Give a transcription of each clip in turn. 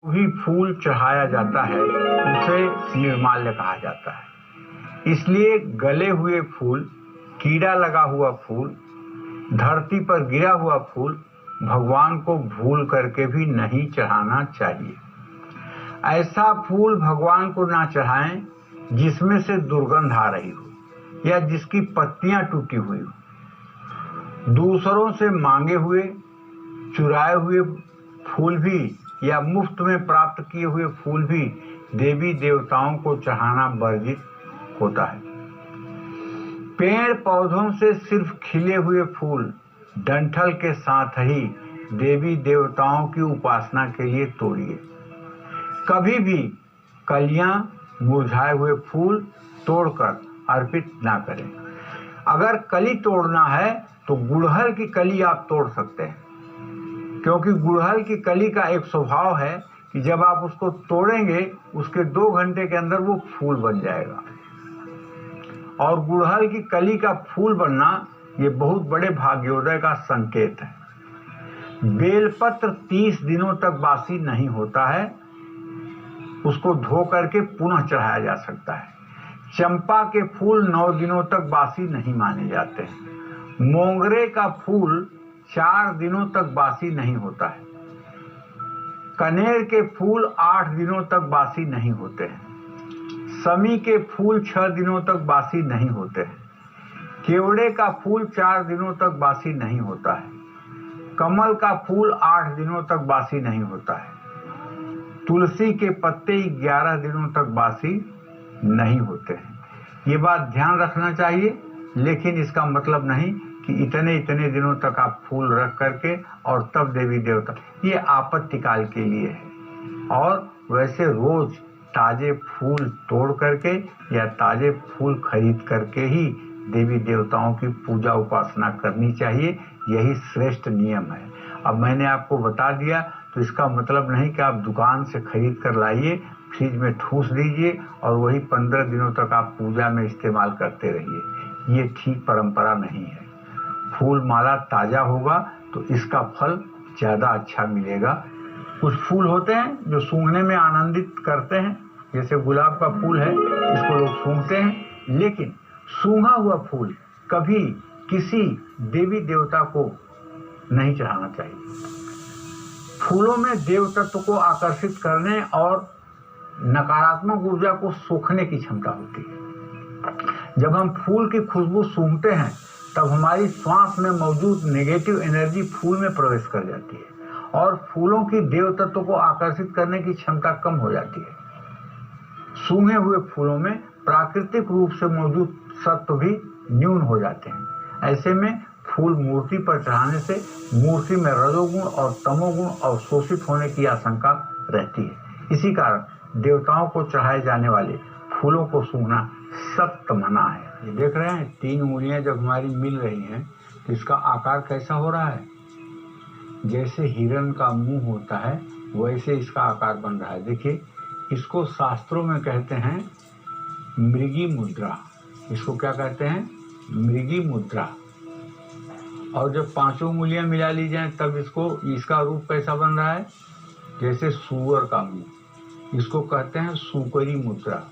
भी फूल चढ़ाया जाता है उसे निर्माल्य कहा जाता है। इसलिए गले हुए फूल, कीड़ा लगा हुआ फूल, धरती पर गिरा हुआ फूल भगवान को भूल करके भी नहीं चढ़ाना चाहिए। ऐसा फूल भगवान को ना चढ़ाएं जिसमें से दुर्गंध आ रही हो या जिसकी पत्तियां टूटी हुई हो। दूसरों से मांगे हुए, चुराए हुए फूल भी या मुफ्त में प्राप्त किए हुए फूल भी देवी देवताओं को चढ़ाना वर्जित होता है। पेड़ पौधों से सिर्फ खिले हुए फूल डंठल के साथ ही देवी देवताओं की उपासना के लिए तोड़िए। कभी भी कलियां, मुरझाए हुए फूल तोड़कर अर्पित ना करें। अगर कली तोड़ना है तो गुड़हल की कली आप तोड़ सकते हैं, क्योंकि गुड़हल की कली का एक स्वभाव है कि जब आप उसको तोड़ेंगे उसके 2 घंटे के अंदर वो फूल बन जाएगा। और गुड़हल की कली का फूल बनना ये बहुत बड़े भाग्योदय का संकेत है। बेलपत्र 30 दिनों तक बासी नहीं होता है, उसको धो करके पुनः चढ़ाया जा सकता है। चंपा के फूल 9 दिनों तक बासी नहीं माने जाते हैं। मोंगरे का फूल 4 दिनों तक बासी नहीं होता है। कनेर के फूल 8 दिनों तक बासी नहीं होते हैं। समी के फूल 6 दिनों तक बासी नहीं होते हैं। केवड़े का फूल 4 दिनों तक बासी नहीं होता है। कमल का फूल 8 दिनों तक बासी नहीं होता है। तुलसी के पत्ते 11 दिनों तक बासी नहीं होते हैं। ये बात ध्यान रखना चाहिए, लेकिन इसका मतलब नहीं कि इतने इतने दिनों तक आप फूल रख करके और तब देवी देवता, ये आपत्तिकाल के लिए है। और वैसे रोज ताजे फूल तोड़ करके या ताजे फूल खरीद करके ही देवी देवताओं की पूजा उपासना करनी चाहिए। यही श्रेष्ठ नियम है। अब मैंने आपको बता दिया तो इसका मतलब नहीं कि आप दुकान से खरीद कर लाइए, फ्रिज में ठूस दीजिए और वही 15 दिनों तक आप पूजा में इस्तेमाल करते रहिए। ये ठीक परंपरा नहीं है। फूल माला ताजा होगा तो इसका फल ज्यादा अच्छा मिलेगा। कुछ फूल होते हैं जो सूंघने में आनंदित करते हैं, जैसे गुलाब का फूल है, इसको लोग सूंघते हैं, लेकिन सूंघा हुआ फूल कभी किसी देवी देवता को नहीं चढ़ाना चाहिए। फूलों में देव तत्व को आकर्षित करने और नकारात्मक ऊर्जा को सोखने की क्षमता होती है। जब हम फूल की खुशबू सूंघते हैं तब हमारी श्वास में मौजूद नेगेटिव एनर्जी फूल में प्रवेश कर जाती है और फूलों की देव तत्व को आकर्षित करने की क्षमता कम हो जाती है। सूंघे हुए फूलों में प्राकृतिक रूप से मौजूद सत्व भी न्यून हो जाते हैं। ऐसे में फूल मूर्ति पर चढ़ाने से मूर्ति में रजोगुण और तमोगुण अवशोषित होने की आशंका रहती है। इसी कारण देवताओं को चढ़ाए जाने वाले फूलों को सूंघना सख्त मना है। ये देख रहे हैं 3 उंगलियां जब हमारी मिल रही हैं तो इसका आकार कैसा हो रहा है। जैसे हिरण का मुंह होता है वैसे इसका आकार बन रहा है। देखिए, इसको शास्त्रों में कहते हैं मृगी मुद्रा। इसको क्या कहते हैं? मृगी मुद्रा। और जब 5 उंगलियां मिला ली जाए तब इसका रूप कैसा बन रहा है? जैसे सूअर का मुंह। इसको कहते हैं सूकरी मुद्रा।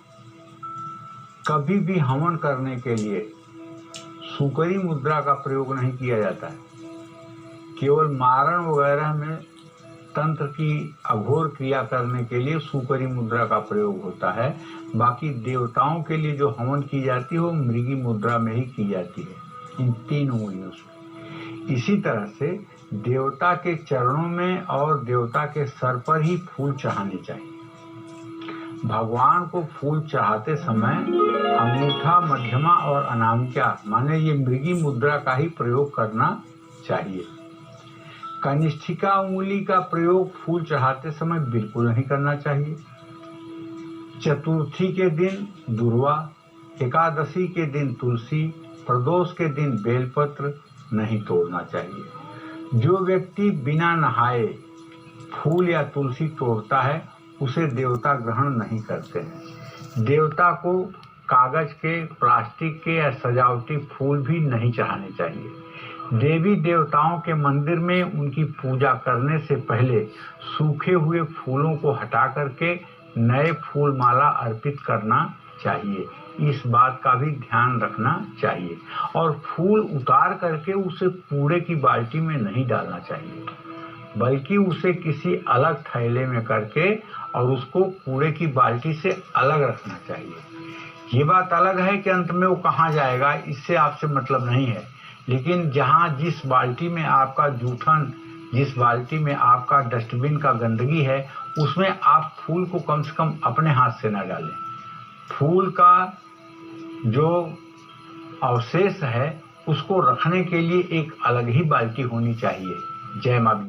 कभी भी हवन करने के लिए सूकरी मुद्रा का प्रयोग नहीं किया जाता है। केवल मारण वगैरह में तंत्र की अघोर क्रिया करने के लिए सूकरी मुद्रा का प्रयोग होता है। बाकी देवताओं के लिए जो हवन की जाती है वो मृगी मुद्रा में ही की जाती है, इन 3 उंगलियों से। इसी तरह से देवता के चरणों में और देवता के सर पर ही फूल चढ़ाने चाहिए। भगवान को फूल चढ़ाते समय अंगूठा, मध्यमा और अनामिका माने ये मृगी मुद्रा का ही प्रयोग करना चाहिए। कनिष्ठिका उंगली का प्रयोग फूल चढ़ाते समय बिल्कुल नहीं करना चाहिए। चतुर्थी के दिन दूर्वा, एकादशी के दिन तुलसी, प्रदोष के दिन बेलपत्र नहीं तोड़ना चाहिए। जो व्यक्ति बिना नहाए फूल या तुलसी तोड़ता है उसे देवता ग्रहण नहीं करते हैं। देवता को कागज के, प्लास्टिक के या सजावटी फूल भी नहीं चढ़ाने चाहिए। देवी देवताओं के मंदिर में उनकी पूजा करने से पहले सूखे हुए फूलों को हटा करके नए फूल माला अर्पित करना चाहिए। इस बात का भी ध्यान रखना चाहिए। और फूल उतार करके उसे कूड़े की बाल्टी में नहीं डालना चाहिए, बल्कि उसे किसी अलग थैले में करके और उसको कूड़े की बाल्टी से अलग रखना चाहिए। ये बात अलग है कि अंत में वो कहाँ जाएगा, इससे आपसे मतलब नहीं है, लेकिन जहाँ जिस बाल्टी में आपका जूठन, जिस बाल्टी में आपका डस्टबिन का गंदगी है, उसमें आप फूल को कम से कम अपने हाथ से ना डालें। फूल का जो अवशेष है उसको रखने के लिए एक अलग ही बाल्टी होनी चाहिए। जय माता।